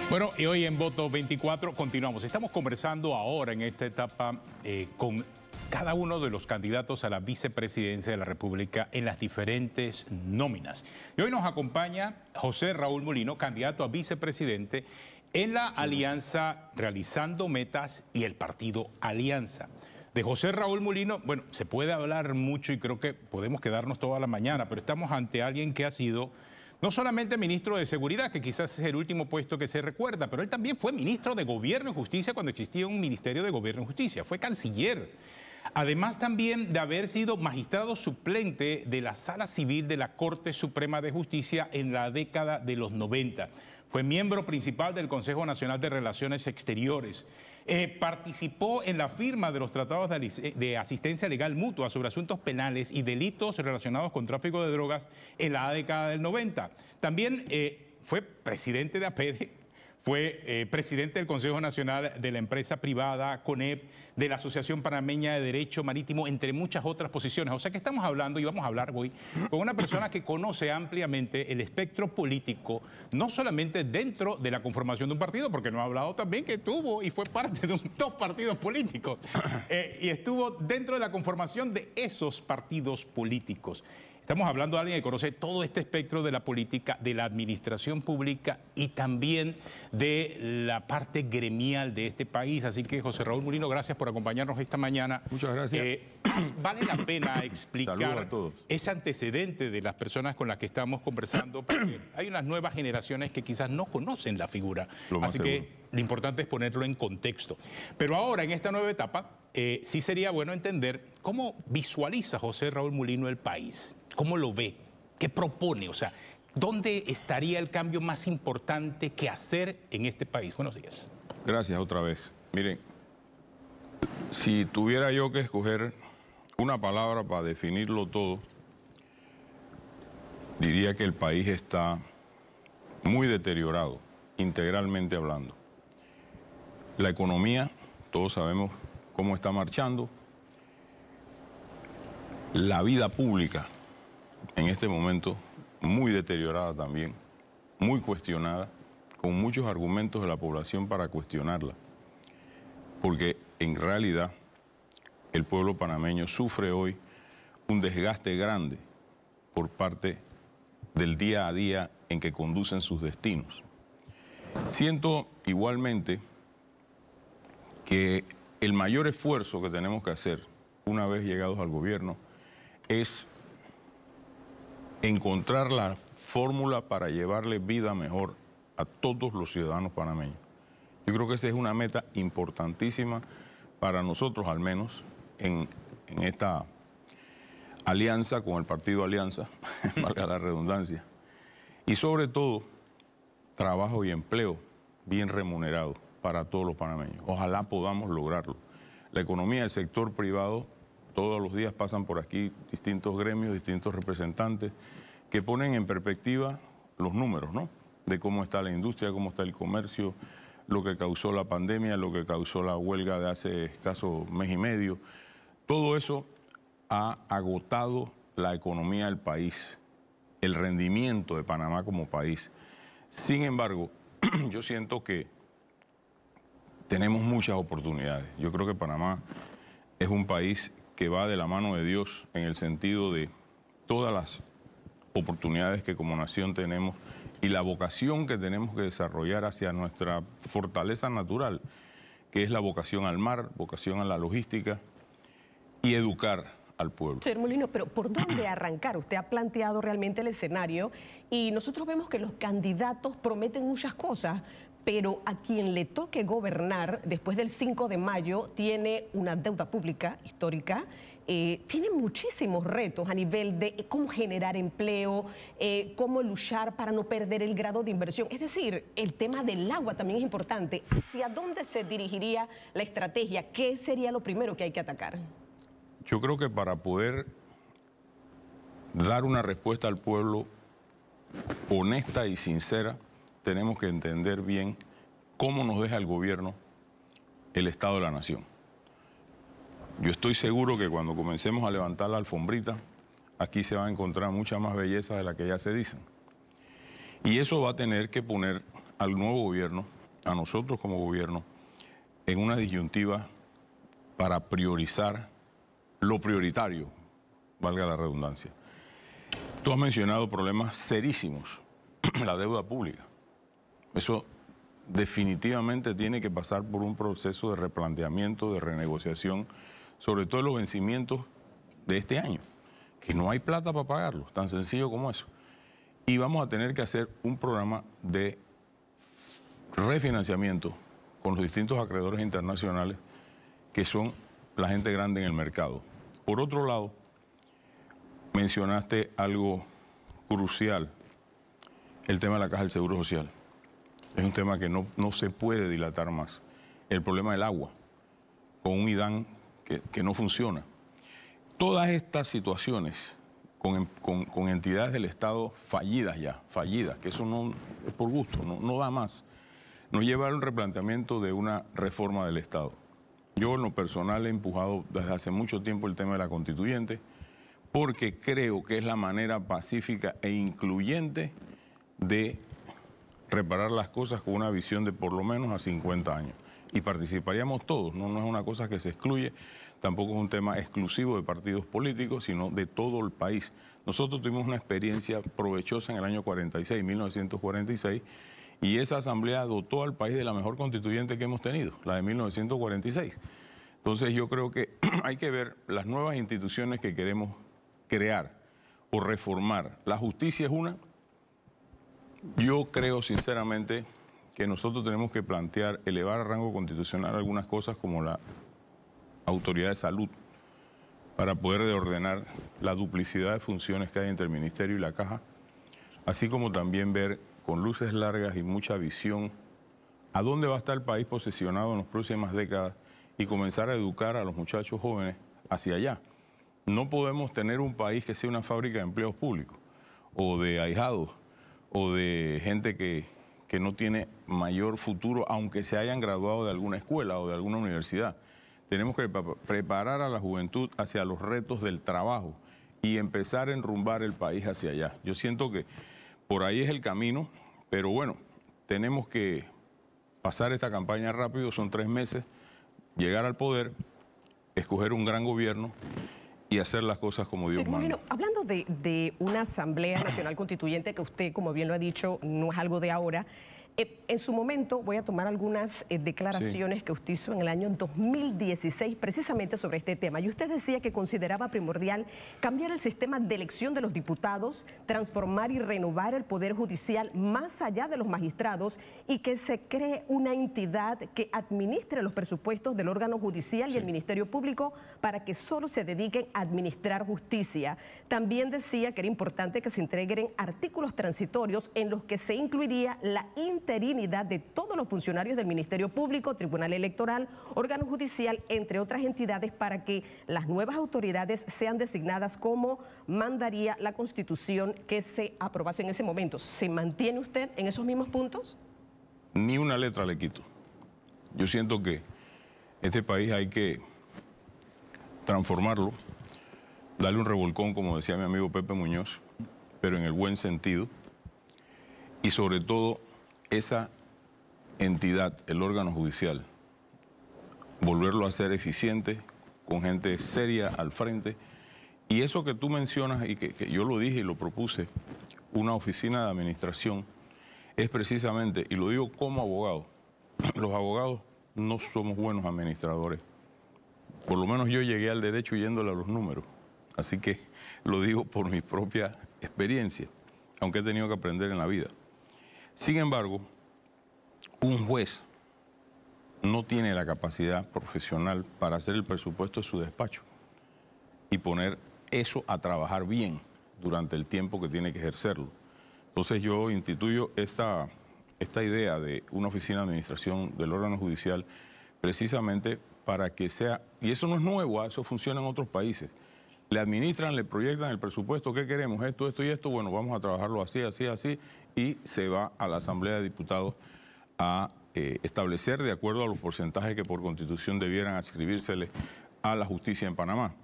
Bueno, y hoy en Voto 24 continuamos. Estamos conversando ahora en esta etapa con cada uno de los candidatos a la vicepresidencia de la República en las diferentes nóminas. Y hoy nos acompaña José Raúl Mulino, candidato a vicepresidente en la Alianza Realizando Metas y el partido Alianza. De José Raúl Mulino, bueno, se puede hablar mucho y creo que podemos quedarnos toda la mañana, pero estamos ante alguien que ha sido no solamente ministro de Seguridad, que quizás es el último puesto que se recuerda, pero él también fue ministro de Gobierno y Justicia cuando existía un Ministerio de Gobierno y Justicia. Fue canciller. Además también de haber sido magistrado suplente de la Sala Civil de la Corte Suprema de Justicia en la década de los 90. Fue miembro principal del Consejo Nacional de Relaciones Exteriores. Participó en la firma de los tratados de asistencia legal mutua sobre asuntos penales y delitos relacionados con tráfico de drogas en la década del 90. También fue presidente de APEDE, fue presidente del Consejo Nacional de la Empresa Privada, CONEP, de la Asociación Panameña de Derecho Marítimo, entre muchas otras posiciones. O sea que estamos hablando, y vamos a hablar hoy, con una persona que conoce ampliamente el espectro político, no solamente dentro de la conformación de un partido, porque nos ha hablado también que tuvo y fue parte de dos partidos políticos, y estuvo dentro de la conformación de esos partidos políticos. Estamos hablando de alguien que conoce todo este espectro de la política, de la administración pública y también de la parte gremial de este país. Así que, José Raúl Mulino, gracias por acompañarnos esta mañana. Muchas gracias. Vale la pena explicar ese antecedente de las personas con las que estamos conversando, porque hay unas nuevas generaciones que quizás no conocen la figura. Así que lo importante es ponerlo en contexto. Pero ahora, en esta nueva etapa, sí sería bueno entender cómo visualiza José Raúl Mulino el país. ¿Cómo lo ve? ¿Qué propone? O sea, ¿dónde estaría el cambio más importante que hacer en este país? Buenos días. Gracias otra vez. Miren, si tuviera yo que escoger una palabra para definirlo todo, diría que el país está muy deteriorado, integralmente hablando. La economía, todos sabemos cómo está marchando. La vida pública, en este momento, muy deteriorada también, muy cuestionada, con muchos argumentos de la población para cuestionarla. Porque en realidad el pueblo panameño sufre hoy un desgaste grande por parte del día a día en que conducen sus destinos. Siento igualmente que el mayor esfuerzo que tenemos que hacer una vez llegados al gobierno es encontrar la fórmula para llevarle vida mejor a todos los ciudadanos panameños. Yo creo que esa es una meta importantísima para nosotros, al menos, en esta alianza con el partido Alianza, valga la redundancia. Y sobre todo, trabajo y empleo bien remunerado para todos los panameños. Ojalá podamos lograrlo. La economía del sector privado, todos los días pasan por aquí distintos gremios, distintos representantes que ponen en perspectiva los números, ¿no? De cómo está la industria, cómo está el comercio, lo que causó la pandemia, lo que causó la huelga de hace escaso mes y medio. Todo eso ha agotado la economía del país, el rendimiento de Panamá como país. Sin embargo, yo siento que tenemos muchas oportunidades. Yo creo que Panamá es un país que va de la mano de Dios en el sentido de todas las oportunidades que como nación tenemos y la vocación que tenemos que desarrollar hacia nuestra fortaleza natural, que es la vocación al mar, vocación a la logística y educar al pueblo. Señor Mulino, pero ¿por dónde arrancar? Usted ha planteado realmente el escenario y nosotros vemos que los candidatos prometen muchas cosas, pero a quien le toque gobernar después del 5 de mayo tiene una deuda pública histórica, tiene muchísimos retos a nivel de cómo generar empleo, cómo luchar para no perder el grado de inversión. Es decir, el tema del agua también es importante. ¿Hacia dónde se dirigiría la estrategia? ¿Qué sería lo primero que hay que atacar? Yo creo que para poder dar una respuesta al pueblo honesta y sincera, tenemos que entender bien cómo nos deja el gobierno el Estado de la Nación. Yo estoy seguro que cuando comencemos a levantar la alfombrita, aquí se va a encontrar mucha más belleza de la que ya se dicen. Y eso va a tener que poner al nuevo gobierno a nosotros como gobierno en una disyuntiva para priorizar lo prioritario, valga la redundancia. Tú has mencionado problemas serísimos, la deuda pública. Eso definitivamente tiene que pasar por un proceso de replanteamiento, de renegociación, sobre todo los vencimientos de este año, que no hay plata para pagarlos, tan sencillo como eso. Y vamos a tener que hacer un programa de refinanciamiento con los distintos acreedores internacionales que son la gente grande en el mercado. Por otro lado, mencionaste algo crucial, el tema de la Caja del Seguro Social. Es un tema que no se puede dilatar más. El problema del agua, con un IDAN que no funciona. Todas estas situaciones con entidades del Estado fallidas ya, que eso no es por gusto, no da más, nos lleva a un replanteamiento de una reforma del Estado. Yo en lo personal he empujado desde hace mucho tiempo el tema de la constituyente porque creo que es la manera pacífica e incluyente de reparar las cosas con una visión de por lo menos a 50 años. Y participaríamos todos, no es una cosa que se excluye, tampoco es un tema exclusivo de partidos políticos, sino de todo el país. Nosotros tuvimos una experiencia provechosa en el año 46, 1946, y esa asamblea dotó al país de la mejor constituyente que hemos tenido, la de 1946. Entonces yo creo que hay que ver las nuevas instituciones que queremos crear o reformar. La justicia es una. Yo creo sinceramente que nosotros tenemos que plantear, elevar a rango constitucional algunas cosas como la autoridad de salud para poder reordenar la duplicidad de funciones que hay entre el Ministerio y la Caja, así como también ver con luces largas y mucha visión a dónde va a estar el país posicionado en las próximas décadas y comenzar a educar a los muchachos jóvenes hacia allá. No podemos tener un país que sea una fábrica de empleos públicos o de ahijados o de gente que no tiene mayor futuro, aunque se hayan graduado de alguna escuela o de alguna universidad. Tenemos que preparar a la juventud hacia los retos del trabajo y empezar a enrumbar el país hacia allá. Yo siento que por ahí es el camino, pero bueno, tenemos que pasar esta campaña rápido, son 3 meses, llegar al poder, escoger un gran gobierno y hacer las cosas como Dios manda. Molino, hablando de una Asamblea Nacional Constituyente, que usted, como bien lo ha dicho, no es algo de ahora, en su momento voy a tomar algunas declaraciones que usted hizo en el año 2016 precisamente sobre este tema. Y usted decía que consideraba primordial cambiar el sistema de elección de los diputados, transformar y renovar el Poder Judicial más allá de los magistrados y que se cree una entidad que administre los presupuestos del órgano judicial y el Ministerio Público para que solo se dediquen a administrar justicia. También decía que era importante que se integren artículos transitorios en los que se incluiría la interinidad de todos los funcionarios del Ministerio Público, Tribunal Electoral, órgano judicial, entre otras entidades, para que las nuevas autoridades sean designadas como mandaría la Constitución que se aprobase en ese momento. ¿Se mantiene usted en esos mismos puntos? Ni una letra le quito. Yo siento que este país hay que transformarlo, darle un revolcón, como decía mi amigo Pepe Muñoz, pero en el buen sentido, y sobre todo esa entidad, el órgano judicial, volverlo a ser eficiente, con gente seria al frente. Y eso que tú mencionas y que yo lo dije y lo propuse, una oficina de administración, es precisamente, y lo digo como abogado, los abogados no somos buenos administradores. Por lo menos yo llegué al derecho yéndole a los números. Así que lo digo por mi propia experiencia, aunque he tenido que aprender en la vida. Sin embargo, un juez no tiene la capacidad profesional para hacer el presupuesto de su despacho y poner eso a trabajar bien durante el tiempo que tiene que ejercerlo. Entonces yo instituyo esta idea de una oficina de administración del órgano judicial precisamente para que sea, y eso no es nuevo, eso funciona en otros países. Le administran, le proyectan el presupuesto, ¿qué queremos? Esto, esto y esto, bueno, vamos a trabajarlo así, así, así, y se va a la Asamblea de Diputados a establecer de acuerdo a los porcentajes que por Constitución debieran adscribírsele a la justicia en Panamá.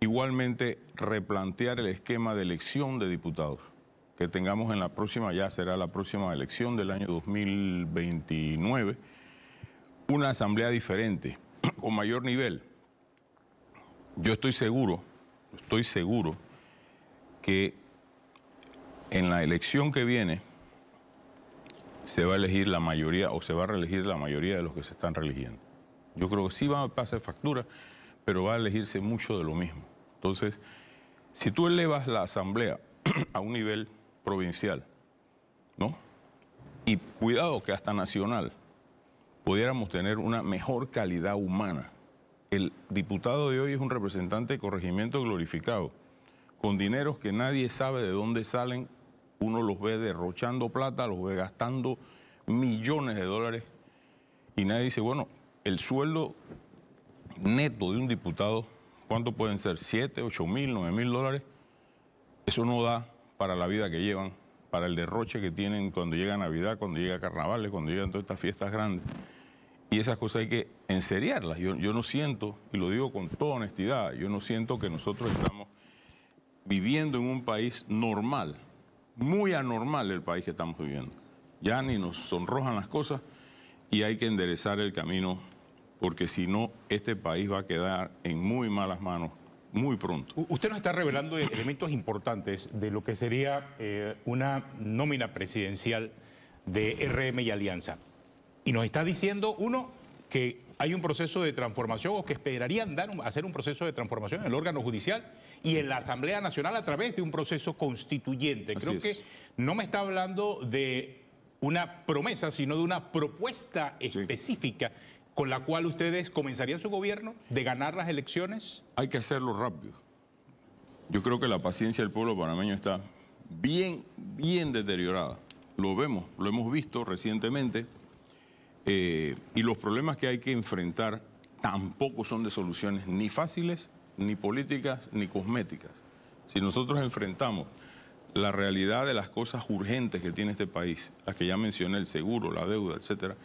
Igualmente, replantear el esquema de elección de diputados. que tengamos en la próxima, ya será la próxima elección del año 2029, una asamblea diferente, con mayor nivel. Yo estoy seguro que en la elección que viene se va a elegir la mayoría o se va a reelegir la mayoría de los que se están reeligiendo. Yo creo que sí va a pasar factura, pero va a elegirse mucho de lo mismo. Entonces, si tú elevas la asamblea a un nivel provincial, ¿no? Y cuidado que hasta nacional, pudiéramos tener una mejor calidad humana. El diputado de hoy es un representante de corregimiento glorificado, con dineros que nadie sabe de dónde salen. Uno los ve derrochando plata, los ve gastando millones de dólares y nadie dice, bueno, el sueldo neto de un diputado, ¿cuánto pueden ser? ¿7, 8 mil, 9 mil dólares? Eso no da para la vida que llevan, para el derroche que tienen cuando llega Navidad, cuando llega Carnavales, cuando llegan todas estas fiestas grandes. Y esas cosas hay que enseriarlas. Yo no siento, y lo digo con toda honestidad, yo no siento que nosotros estamos viviendo en un país normal, muy anormal el país que estamos viviendo. Ya ni nos sonrojan las cosas y hay que enderezar el camino, porque si no, este país va a quedar en muy malas manos muy pronto. Usted nos está revelando elementos importantes de lo que sería una nómina presidencial de RM y Alianza. Y nos está diciendo, uno, que hay un proceso de transformación o que esperarían hacer un proceso de transformación en el órgano judicial y en la Asamblea Nacional a través de un proceso constituyente. Creo que no me está hablando de una promesa, sino de una propuesta específica con la cual ustedes comenzarían su gobierno de ganar las elecciones. Hay que hacerlo rápido. Yo creo que la paciencia del pueblo panameño está bien deteriorada. Lo vemos, lo hemos visto recientemente. Y los problemas que hay que enfrentar tampoco son de soluciones ni fáciles, ni políticas, ni cosméticas. Si nosotros enfrentamos la realidad de las cosas urgentes que tiene este país, las que ya mencioné, el seguro, la deuda, etcétera,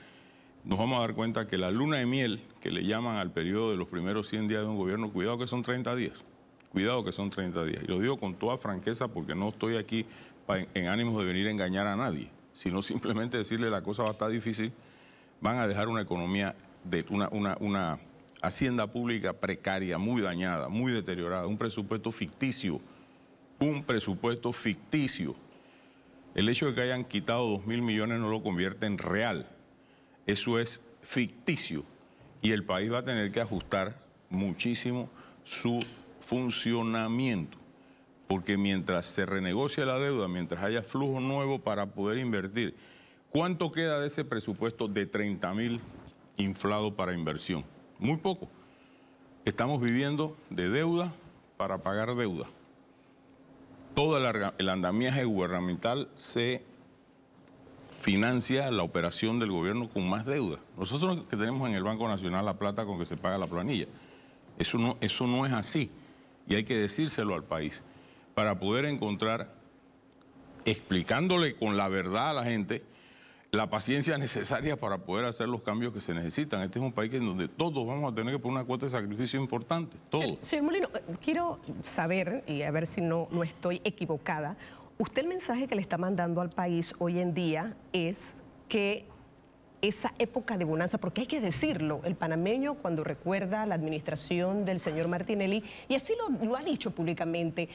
nos vamos a dar cuenta que la luna de miel, que le llaman al periodo de los primeros 100 días de un gobierno, cuidado que son 30 días. Cuidado que son 30 días. Y lo digo con toda franqueza porque no estoy aquí en ánimos de venir a engañar a nadie, sino simplemente decirle la cosa va a estar difícil. Van a dejar una economía, una hacienda pública precaria, muy dañada, muy deteriorada, un presupuesto ficticio. Un presupuesto ficticio. El hecho de que hayan quitado 2.000 millones no lo convierte en real. Eso es ficticio. Y el país va a tener que ajustar muchísimo su funcionamiento. Porque mientras se renegocia la deuda, mientras haya flujo nuevo para poder invertir, ¿cuánto queda de ese presupuesto de 30.000 inflado para inversión? Muy poco. Estamos viviendo de deuda para pagar deuda. Todo el andamiaje gubernamental se financia la operación del gobierno con más deuda. Nosotros que tenemos en el Banco Nacional la plata con que se paga la planilla. Eso no es así. Y hay que decírselo al país para poder encontrar, explicándole con la verdad a la gente, la paciencia necesaria para poder hacer los cambios que se necesitan. Este es un país en donde todos vamos a tener que poner una cuota de sacrificio importante, todos. Señor Molino, quiero saber, y a ver si no estoy equivocada, usted el mensaje que le está mandando al país hoy en día es que esa época de bonanza, porque hay que decirlo, el panameño cuando recuerda la administración del señor Martinelli, y así lo ha dicho públicamente,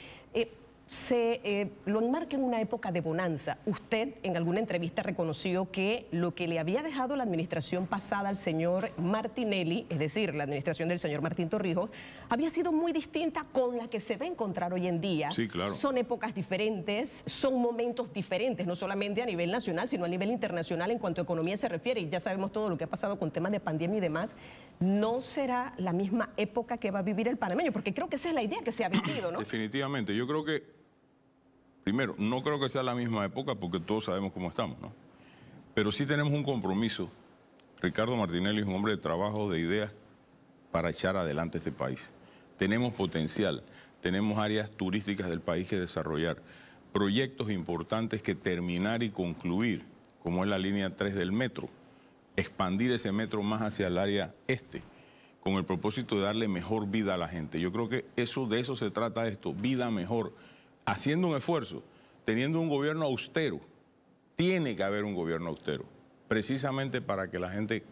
lo enmarca en una época de bonanza. Usted en alguna entrevista reconoció que lo que le había dejado la administración pasada al señor Martinelli, es decir, la administración del señor Martín Torrijos, había sido muy distinta con la que se va a encontrar hoy en día. Sí, claro. Son épocas diferentes, son momentos diferentes, no solamente a nivel nacional, sino a nivel internacional en cuanto a economía se refiere, y ya sabemos todo lo que ha pasado con temas de pandemia y demás. No será la misma época que va a vivir el panameño, porque creo que esa es la idea que se ha vendido, ¿no? Definitivamente, yo creo que primero, no creo que sea la misma época porque todos sabemos cómo estamos, ¿no? Pero sí tenemos un compromiso. Ricardo Martinelli es un hombre de trabajo, de ideas para echar adelante este país. Tenemos potencial, tenemos áreas turísticas del país que desarrollar, proyectos importantes que terminar y concluir, como es la línea 3 del metro, expandir ese metro más hacia el área este, con el propósito de darle mejor vida a la gente. Yo creo que de eso se trata esto, vida mejor. Haciendo un esfuerzo, teniendo un gobierno austero. Tiene que haber un gobierno austero, precisamente para que la gente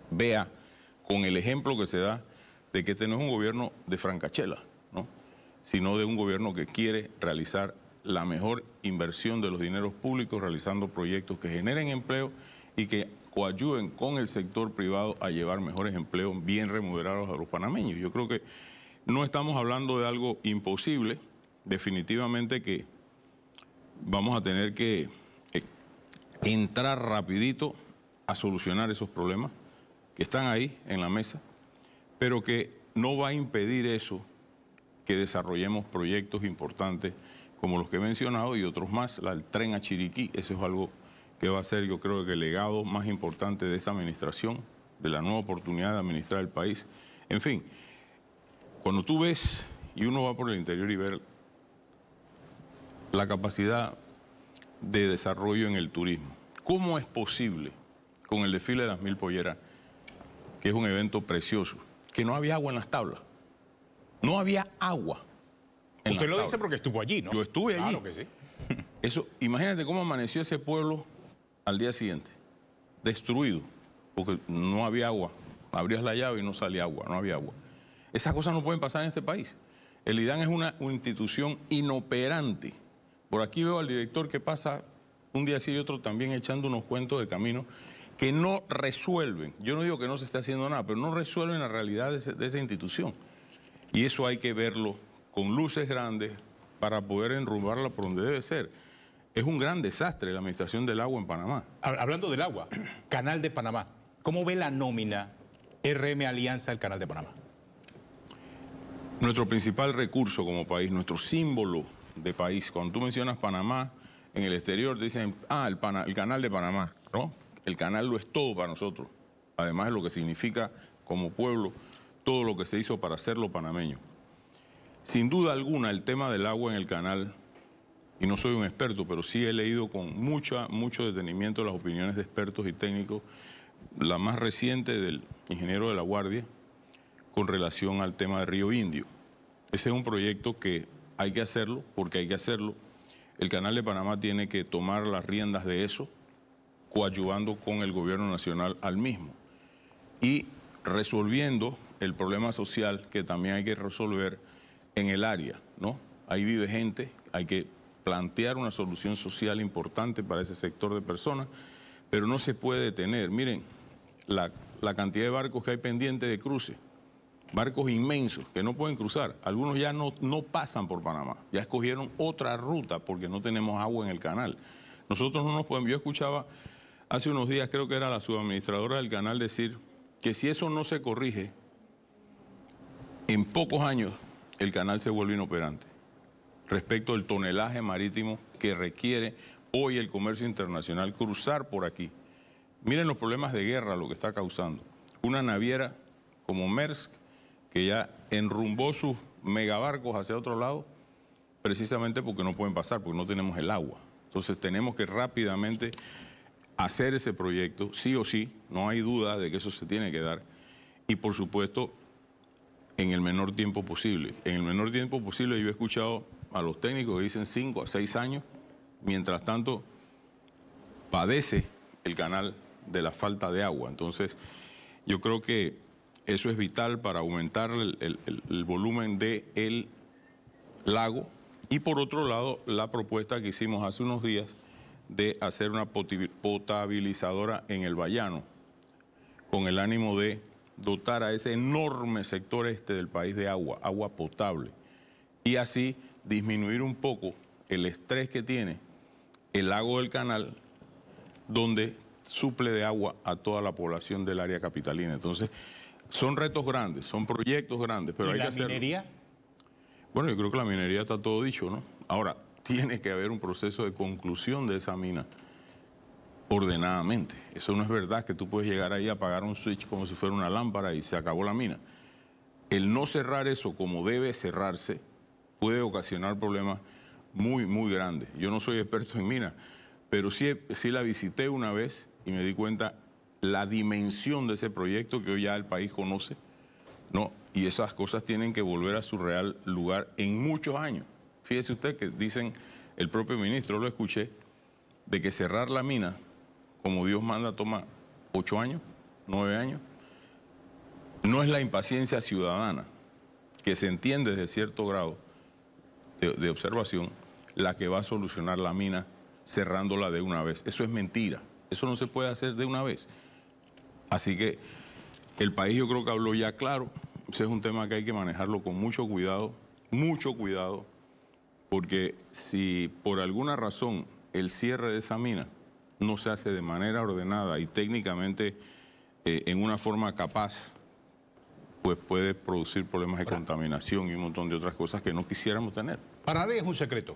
vea con el ejemplo que se da de que este no es un gobierno de francachela, ¿no?, sino de un gobierno que quiere realizar la mejor inversión de los dineros públicos, realizando proyectos que generen empleo y que coayuden con el sector privado a llevar mejores empleos bien remunerados a los panameños. Yo creo que no estamos hablando de algo imposible, definitivamente que vamos a tener que entrar rapidito a solucionar esos problemas que están ahí en la mesa, pero que no va a impedir eso que desarrollemos proyectos importantes como los que he mencionado y otros más. El tren a Chiriquí, eso es algo que va a ser, yo creo, que el legado más importante de esta administración, de la nueva oportunidad de administrar el país. En fin, cuando tú ves y uno va por el interior y ver la capacidad de desarrollo en el turismo, ¿cómo es posible con el desfile de las 1000 polleras, que es un evento precioso, que no había agua en las tablas? No había agua. Usted lo dice porque estuvo allí, ¿no? Yo estuve allí. Claro que sí. Eso, imagínate cómo amaneció ese pueblo al día siguiente, destruido, porque no había agua. Abrías la llave y no salía agua, no había agua. Esas cosas no pueden pasar en este país. El IDAN es una institución inoperante. Por aquí veo al director que pasa un día sí y otro también echando unos cuentos de camino que no resuelven. Yo no digo que no se esté haciendo nada, pero no resuelven la realidad de esa institución. Y eso hay que verlo con luces grandes para poder enrumbarla por donde debe ser. Es un gran desastre la administración del agua en Panamá. Hablando del agua, Canal de Panamá, ¿cómo ve la nómina RM Alianza del Canal de Panamá? Nuestro principal recurso como país, nuestro símbolo de país. Cuando tú mencionas Panamá, en el exterior te dicen, el Canal de Panamá, ¿no? El canal lo es todo para nosotros. Además de lo que significa como pueblo, todo lo que se hizo para hacerlo panameño. Sin duda alguna, el tema del agua en el canal, y no soy un experto, pero sí he leído con mucho detenimiento las opiniones de expertos y técnicos, la más reciente del ingeniero de La Guardia, con relación al tema de Río Indio. Ese es un proyecto que hay que hacerlo, porque hay que hacerlo. El Canal de Panamá tiene que tomar las riendas de eso, coadyuvando con el gobierno nacional al mismo. Y resolviendo el problema social que también hay que resolver en el área, ¿no? Ahí vive gente, hay que plantear una solución social importante para ese sector de personas, pero no se puede detener. Miren, la cantidad de barcos que hay pendientes de cruce, barcos inmensos que no pueden cruzar. Algunos ya no pasan por Panamá, ya escogieron otra ruta porque no tenemos agua en el canal. Nosotros no nos podemos... Yo escuchaba hace unos días, creo que era la subadministradora del canal, decir que si eso no se corrige, en pocos años el canal se vuelve inoperante respecto al tonelaje marítimo que requiere hoy el comercio internacional cruzar por aquí. Miren los problemas de guerra, lo que está causando. Una naviera como Maersk, que ya enrumbó sus megabarcos hacia otro lado, precisamente porque no pueden pasar, porque no tenemos el agua. Entonces tenemos que rápidamente hacer ese proyecto, sí o sí, no hay duda de que eso se tiene que dar. Y por supuesto, en el menor tiempo posible. En el menor tiempo posible yo he escuchado a los técnicos que dicen 5 a 6 años. Mientras tanto, padece el canal de la falta de agua. Entonces, yo creo que eso es vital para aumentar el volumen del lago. Y por otro lado, la propuesta que hicimos hace unos días de hacer una potabilizadora en el Bayano, con el ánimo de dotar a ese enorme sector del país de agua potable, y así disminuir un poco el estrés que tiene el lago del canal, donde suple de agua a toda la población del área capitalina. Entonces, son retos grandes, son proyectos grandes, pero hay que hacerlo. ¿Y la minería? Bueno, yo creo que la minería está todo dicho, ¿no? Ahora, tiene que haber un proceso de conclusión de esa mina ordenadamente. Eso no es verdad que tú puedes llegar ahí a apagar un switch como si fuera una lámpara y se acabó la mina. El no cerrar eso como debe cerrarse puede ocasionar problemas muy, muy grandes. Yo no soy experto en minas, pero sí la visité una vez y me di cuenta la dimensión de ese proyecto que hoy ya el país conoce, ¿no? Y esas cosas tienen que volver a su real lugar en muchos años. Fíjese usted que dicen el propio ministro lo escuché, de que cerrar la mina, como Dios manda, toma 8 años, 9 años. No es la impaciencia ciudadana, que se entiende desde cierto grado de observación, la que va a solucionar la mina cerrándola de una vez. Eso es mentira. Eso no se puede hacer de una vez. Así que el país yo creo que habló ya claro. Ese es un tema que hay que manejarlo con mucho cuidado, porque si por alguna razón el cierre de esa mina no se hace de manera ordenada y técnicamente en una forma capaz, pues puede producir problemas de contaminación y un montón de otras cosas que no quisiéramos tener. Para nadie es un secreto.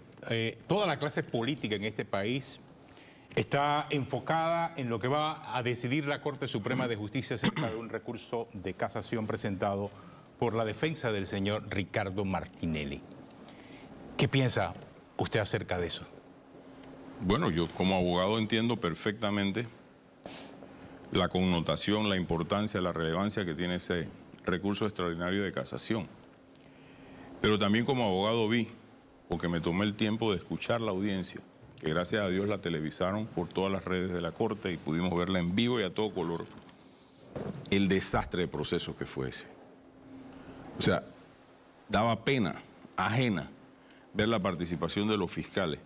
Toda la clase política en este país está enfocada en lo que va a decidir la Corte Suprema de Justicia acerca de un recurso de casación presentado por la defensa del señor Ricardo Martinelli. ¿Qué piensa usted acerca de eso? Bueno, yo como abogado entiendo perfectamente la connotación, la importancia, la relevancia que tiene ese recurso extraordinario de casación. Pero también como abogado vi, porque me tomé el tiempo de escuchar la audiencia, que gracias a Dios la televisaron por todas las redes de la Corte y pudimos verla en vivo y a todo color, el desastre de proceso que fue ese. O sea, daba pena ajena ver la participación de los fiscales.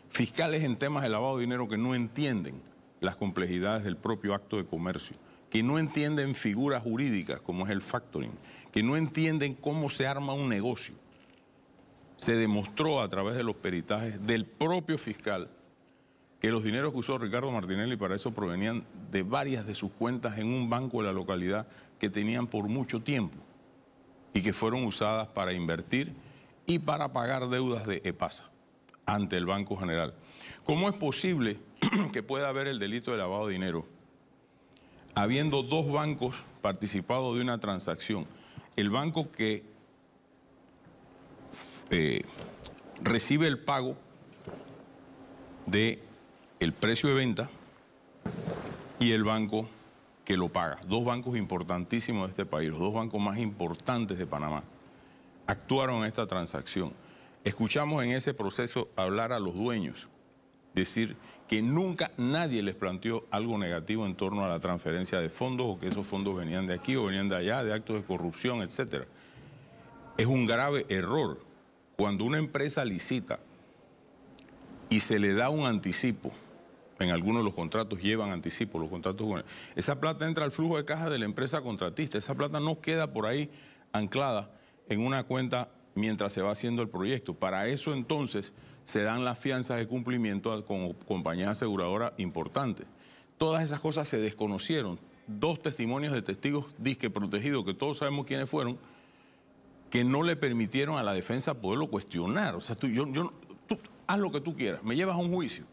Fiscales en temas de lavado de dinero que no entienden las complejidades del propio acto de comercio, que no entienden figuras jurídicas como es el factoring, que no entienden cómo se arma un negocio. Se demostró a través de los peritajes del propio fiscal que los dineros que usó Ricardo Martinelli para eso provenían de varias de sus cuentas en un banco de la localidad que tenían por mucho tiempo y que fueron usadas para invertir y para pagar deudas de EPASA ante el Banco General. ¿Cómo es posible que pueda haber el delito de lavado de dinero habiendo dos bancos participados de una transacción? El banco que recibe el pago del precio de venta y el banco que lo paga. Dos bancos importantísimos de este país, los dos bancos más importantes de Panamá, actuaron en esta transacción. Escuchamos en ese proceso hablar a los dueños, decir que nunca nadie les planteó algo negativo en torno a la transferencia de fondos o que esos fondos venían de aquí o venían de allá, de actos de corrupción, etc. Es un grave error cuando una empresa licita y se le da un anticipo. En algunos de los contratos llevan anticipo, los contratos. Esa plata entra al flujo de caja de la empresa contratista. Esa plata no queda por ahí anclada en una cuenta mientras se va haciendo el proyecto. Para eso entonces se dan las fianzas de cumplimiento con compañías aseguradoras importantes. Todas esas cosas se desconocieron. Dos testimonios de testigos disque protegidos, que todos sabemos quiénes fueron, que no le permitieron a la defensa poderlo cuestionar. O sea, tú haz lo que tú quieras, me llevas a un juicio,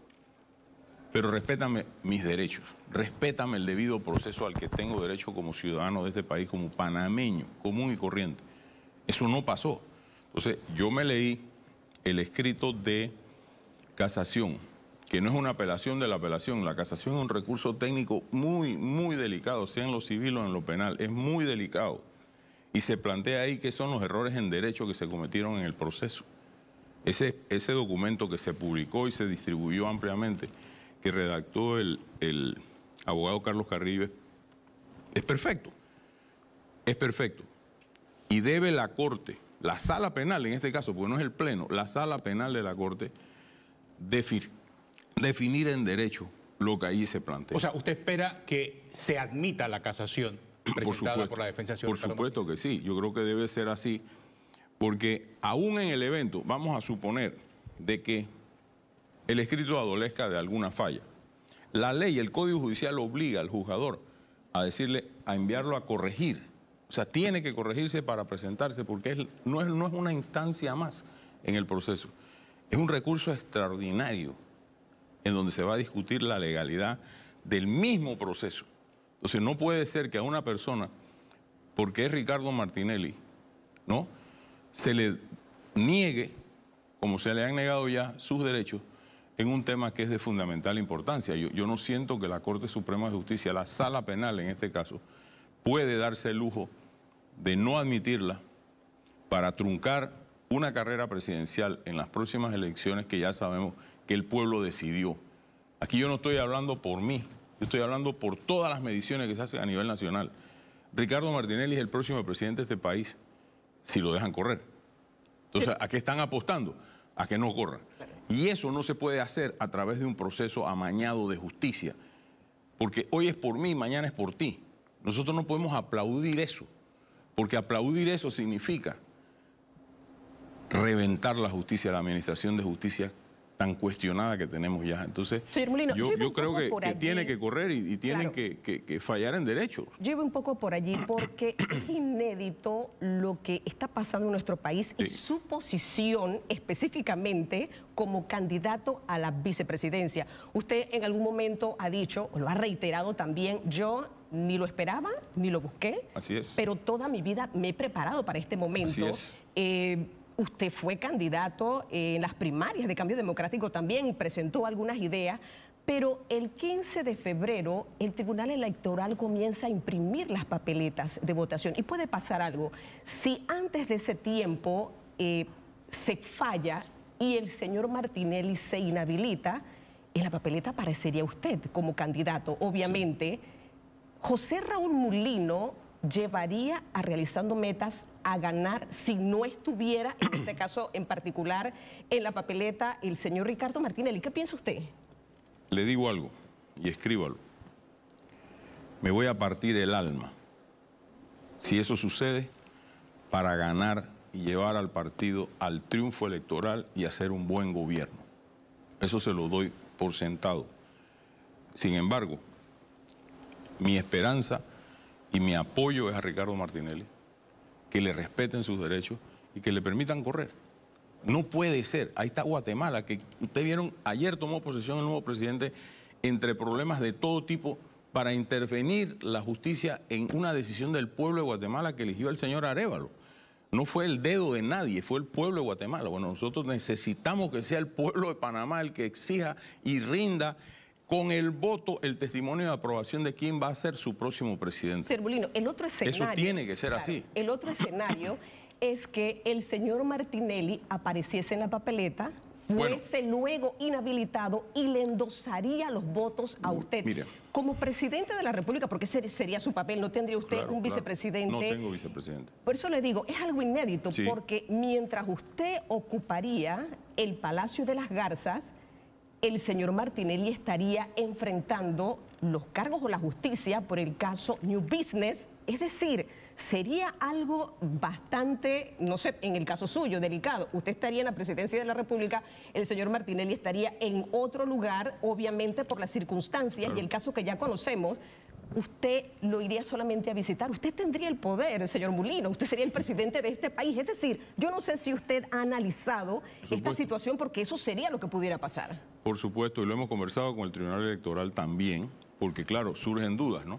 pero respétame mis derechos, respétame el debido proceso al que tengo derecho como ciudadano de este país, como panameño, común y corriente. Eso no pasó. Entonces, yo me leí el escrito de casación, que no es una apelación de la apelación. La casación es un recurso técnico muy, muy delicado, sea en lo civil o en lo penal. Es muy delicado. Y se plantea ahí qué son los errores en derecho que se cometieron en el proceso. Ese documento que se publicó y se distribuyó ampliamente, que redactó el abogado Carlos Carribe, es perfecto. Es perfecto. Y debe la Corte, la Sala Penal en este caso, porque no es el Pleno, la Sala Penal de la Corte, definir en derecho lo que ahí se plantea. O sea, ¿usted espera que se admita la casación presentada por la defensa? Por supuesto que sí, yo creo que debe ser así, porque aún en el evento, vamos a suponer de que el escrito adolezca de alguna falla. La ley, el Código Judicial obliga al juzgador a decirle, a enviarlo a corregir. O sea, tiene que corregirse para presentarse porque no es una instancia más en el proceso. Es un recurso extraordinario en donde se va a discutir la legalidad del mismo proceso. Entonces, no puede ser que a una persona, porque es Ricardo Martinelli, ¿no?, se le niegue, como se le han negado ya, sus derechos en un tema que es de fundamental importancia. Yo no siento que la Corte Suprema de Justicia, la Sala Penal en este caso, puede darse el lujo de no admitirla para truncar una carrera presidencial en las próximas elecciones que ya sabemos que el pueblo decidió. Aquí yo no estoy hablando por mí, yo estoy hablando por todas las mediciones que se hacen a nivel nacional. Ricardo Martinelli es el próximo presidente de este país, si lo dejan correr. Entonces, ¿a qué están apostando? A que no corra. Y eso no se puede hacer a través de un proceso amañado de justicia, porque hoy es por mí, mañana es por ti. Nosotros no podemos aplaudir eso, porque aplaudir eso significa reventar la justicia, la administración de justicia tan cuestionada que tenemos ya. Entonces, señor Molino, yo creo que tiene que correr y tienen que fallar en derechos. Yo iba un poco por allí porque es inédito lo que está pasando en nuestro país y su posición específicamente como candidato a la vicepresidencia. Usted en algún momento ha dicho, o lo ha reiterado también, yo ni lo esperaba, ni lo busqué. Así es. Pero toda mi vida me he preparado para este momento. Así es. Usted fue candidato en las primarias de Cambio Democrático también y presentó algunas ideas, pero el 15 de febrero el Tribunal Electoral comienza a imprimir las papeletas de votación y puede pasar algo. Si antes de ese tiempo se falla y el señor Martinelli se inhabilita, en la papeleta aparecería usted como candidato. Obviamente, sí. José Raúl Mulino llevaría a Realizando Metas a ganar si no estuviera, en este caso en particular, en la papeleta el señor Ricardo Martinelli. ¿Qué piensa usted? Le digo algo y escríbalo. Me voy a partir el alma, si eso sucede, para ganar y llevar al partido al triunfo electoral y hacer un buen gobierno. Eso se lo doy por sentado. Sin embargo, mi esperanza y mi apoyo es a Ricardo Martinelli, que le respeten sus derechos y que le permitan correr. No puede ser. Ahí está Guatemala, que ustedes vieron, ayer tomó posesión el nuevo presidente entre problemas de todo tipo para intervenir la justicia en una decisión del pueblo de Guatemala que eligió al señor Arévalo. No fue el dedo de nadie, fue el pueblo de Guatemala. Bueno, nosotros necesitamos que sea el pueblo de Panamá el que exija y rinda con el voto, el testimonio de aprobación de quién va a ser su próximo presidente. Señor Molino, el otro escenario... Eso tiene que ser así. El otro escenario es que el señor Martinelli apareciese en la papeleta, fuese luego inhabilitado y le endosaría los votos a usted. Mire, como presidente de la República, porque ese sería su papel, ¿no tendría usted un vicepresidente? No tengo vicepresidente. Por eso le digo, es algo inédito, porque mientras usted ocuparía el Palacio de las Garzas, el señor Martinelli estaría enfrentando los cargos o la justicia por el caso New Business. Es decir, sería algo bastante, no sé, en el caso suyo, delicado. Usted estaría en la presidencia de la República, el señor Martinelli estaría en otro lugar, obviamente por las circunstancias y el caso que ya conocemos. Usted lo iría solamente a visitar. Usted tendría el poder, señor Mulino. Usted sería el presidente de este país. Es decir, yo no sé si usted ha analizado esta situación porque eso sería lo que pudiera pasar. Por supuesto, y lo hemos conversado con el Tribunal Electoral también, porque claro, surgen dudas, ¿no?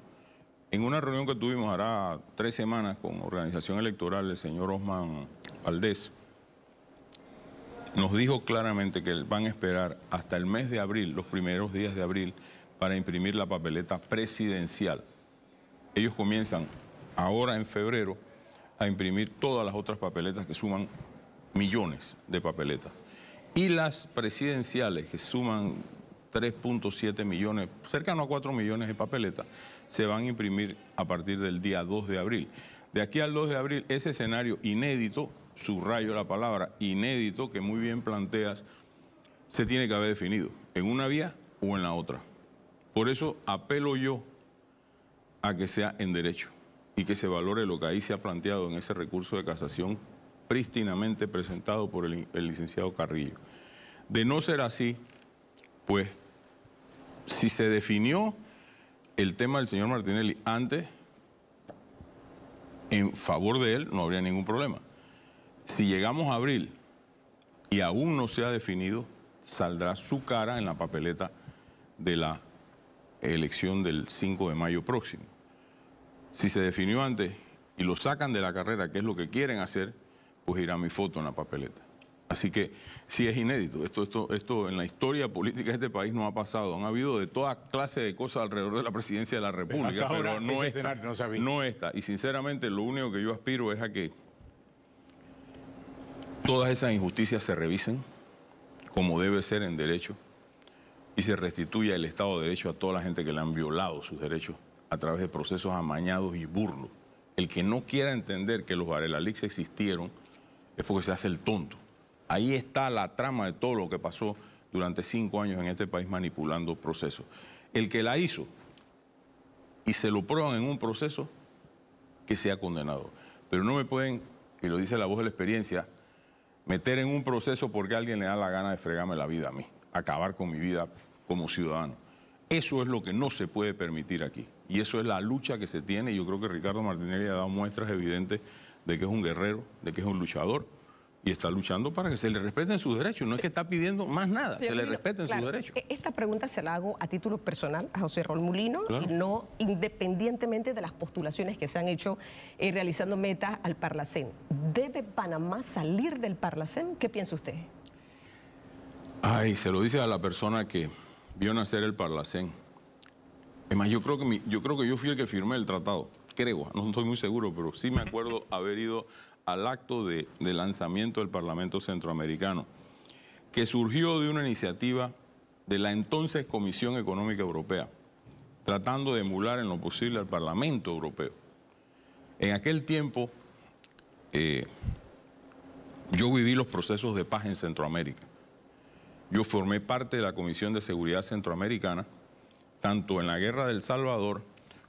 En una reunión que tuvimos hará 3 semanas con Organización Electoral, el señor Osman Valdés nos dijo claramente que van a esperar hasta el mes de abril, los primeros días de abril, para imprimir la papeleta presidencial. Ellos comienzan ahora en febrero a imprimir todas las otras papeletas que suman millones de papeletas. Y las presidenciales que suman 3.7 millones, cercano a 4 millones de papeletas, se van a imprimir a partir del día 2 de abril. De aquí al 2 de abril, ese escenario inédito, subrayo la palabra inédito, que muy bien planteas, se tiene que haber definido en una vía o en la otra. Por eso apelo yo a que sea en derecho y que se valore lo que ahí se ha planteado en ese recurso de casación prístinamente presentado por el licenciado Carrillo. De no ser así, pues, si se definió el tema del señor Martinelli antes, en favor de él no habría ningún problema. Si llegamos a abril y aún no se ha definido, saldrá su cara en la papeleta de la elección del 5 de mayo próximo. Si se definió antes y lo sacan de la carrera, que es lo que quieren hacer, pues irá mi foto en la papeleta. Así que sí es inédito. Esto en la historia política de este país no ha pasado. Han habido de toda clase de cosas alrededor de la presidencia de la República, pero no esta. Y sinceramente lo único que yo aspiro es a que todas esas injusticias se revisen como debe ser en derecho y se restituya el Estado de Derecho a toda la gente que le han violado sus derechos a través de procesos amañados y burlos. El que no quiera entender que los Varela Leaks existieron es porque se hace el tonto. Ahí está la trama de todo lo que pasó durante 5 años en este país manipulando procesos. El que la hizo y se lo prueban en un proceso, que sea condenado. Pero no me pueden, y lo dice la voz de la experiencia, meter en un proceso porque alguien le da la gana de fregarme la vida a mí, acabar con mi vida como ciudadano. Eso es lo que no se puede permitir aquí. Y eso es la lucha que se tiene. Y yo creo que Ricardo Martinelli ha dado muestras evidentes de que es un guerrero, de que es un luchador. Y está luchando para que se le respeten sus derechos. No es que está pidiendo más nada, que le respeten sus derechos. Esta pregunta se la hago a título personal a José Raúl Mulino, y no independientemente de las postulaciones que se han hecho realizando metas al Parlacén. ¿Debe Panamá salir del Parlacén? ¿Qué piensa usted? Ay, se lo dice a la persona que vio nacer el Parlacén. Es más, yo creo que yo fui el que firmé el tratado. Creo, no estoy muy seguro, pero sí me acuerdo haber ido al acto de lanzamiento del Parlamento Centroamericano, que surgió de una iniciativa de la entonces Comisión Económica Europea, tratando de emular en lo posible al Parlamento Europeo. En aquel tiempo, yo viví los procesos de paz en Centroamérica. Yo formé parte de la Comisión de Seguridad Centroamericana, tanto en la Guerra del Salvador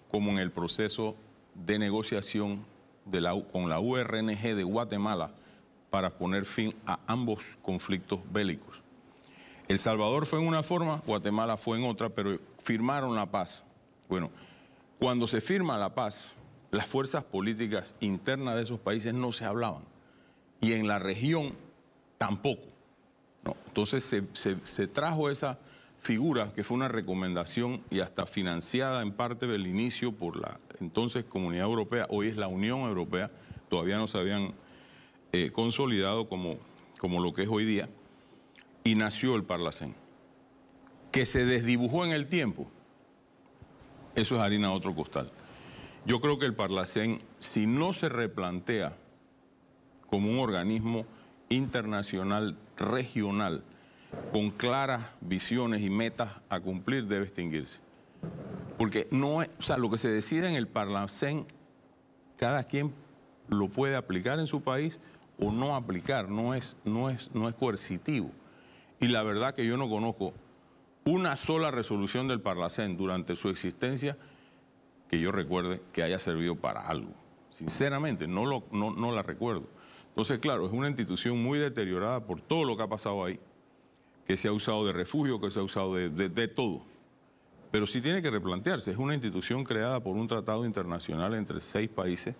como en el proceso de negociación con la URNG de Guatemala para poner fin a ambos conflictos bélicos. El Salvador fue en una forma, Guatemala fue en otra, pero firmaron la paz. Bueno, cuando se firma la paz, las fuerzas políticas internas de esos países no se hablaban. Y en la región tampoco. No, entonces se trajo esa figura, que fue una recomendación y hasta financiada en parte del inicio por la entonces Comunidad Europea, hoy es la Unión Europea, todavía no se habían consolidado como lo que es hoy día, y nació el Parlacén. Que se desdibujó en el tiempo, eso es harina de otro costal. Yo creo que el Parlacén, si no se replantea como un organismo internacional, regional, con claras visiones y metas a cumplir, debe extinguirse. Porque no es, o sea, lo que se decide en el Parlacén, cada quien lo puede aplicar en su país o no aplicar, no es coercitivo. Y la verdad que yo no conozco una sola resolución del Parlacén durante su existencia que yo recuerde que haya servido para algo. Sinceramente, no la recuerdo. Entonces, claro, es una institución muy deteriorada por todo lo que ha pasado ahí, que se ha usado de refugio, que se ha usado de todo. Pero sí tiene que replantearse. Es una institución creada por un tratado internacional entre 6 países,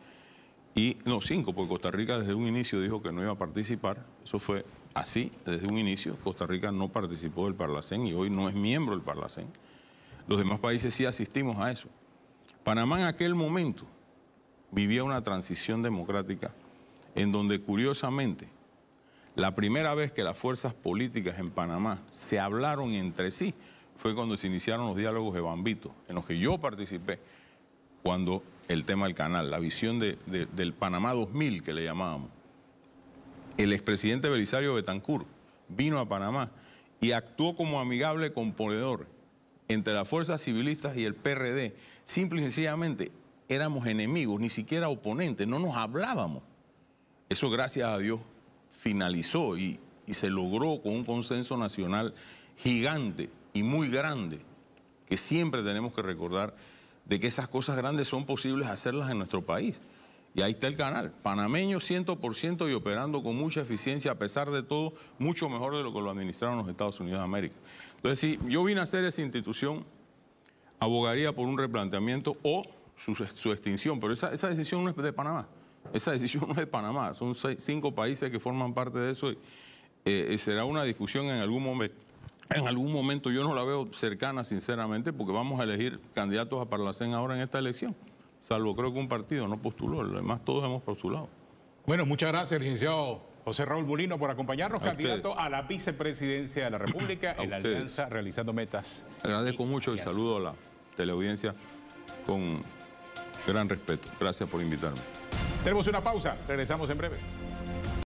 y no, 5, porque Costa Rica desde un inicio dijo que no iba a participar. Eso fue así, desde un inicio. Costa Rica no participó del Parlacén y hoy no es miembro del Parlacén. Los demás países sí asistimos a eso. Panamá en aquel momento vivía una transición democrática en donde, curiosamente, la primera vez que las fuerzas políticas en Panamá se hablaron entre sí fue cuando se iniciaron los diálogos de Bambito, en los que yo participé, cuando el tema del canal, la visión del Panamá 2000 que le llamábamos. El expresidente Belisario Betancur vino a Panamá y actuó como amigable componedor entre las fuerzas civilistas y el PRD. Simple y sencillamente éramos enemigos, ni siquiera oponentes, no nos hablábamos. Eso, gracias a Dios, finalizó y se logró con un consenso nacional gigante y muy grande, que siempre tenemos que recordar de que esas cosas grandes son posibles hacerlas en nuestro país. Y ahí está el canal, panameño 100% y operando con mucha eficiencia, a pesar de todo, mucho mejor de lo que lo administraron los Estados Unidos de América. Entonces, si yo vine a hacer esa institución, abogaría por un replanteamiento o su extinción, pero esa decisión no es de Panamá. Esa decisión no es de Panamá, son 5 países que forman parte de eso y será una discusión en algún momento. En algún momento yo no la veo cercana, sinceramente, porque vamos a elegir candidatos a Parlacén ahora en esta elección. Salvo creo que un partido no postuló, lo demás todos hemos postulado. Bueno, muchas gracias, licenciado José Raúl Mulino, por acompañarnos, candidato a la vicepresidencia de la República en la Alianza Realizando Metas. Agradezco mucho el saludo a la teleaudiencia con gran respeto. Gracias por invitarme. Tenemos una pausa, regresamos en breve.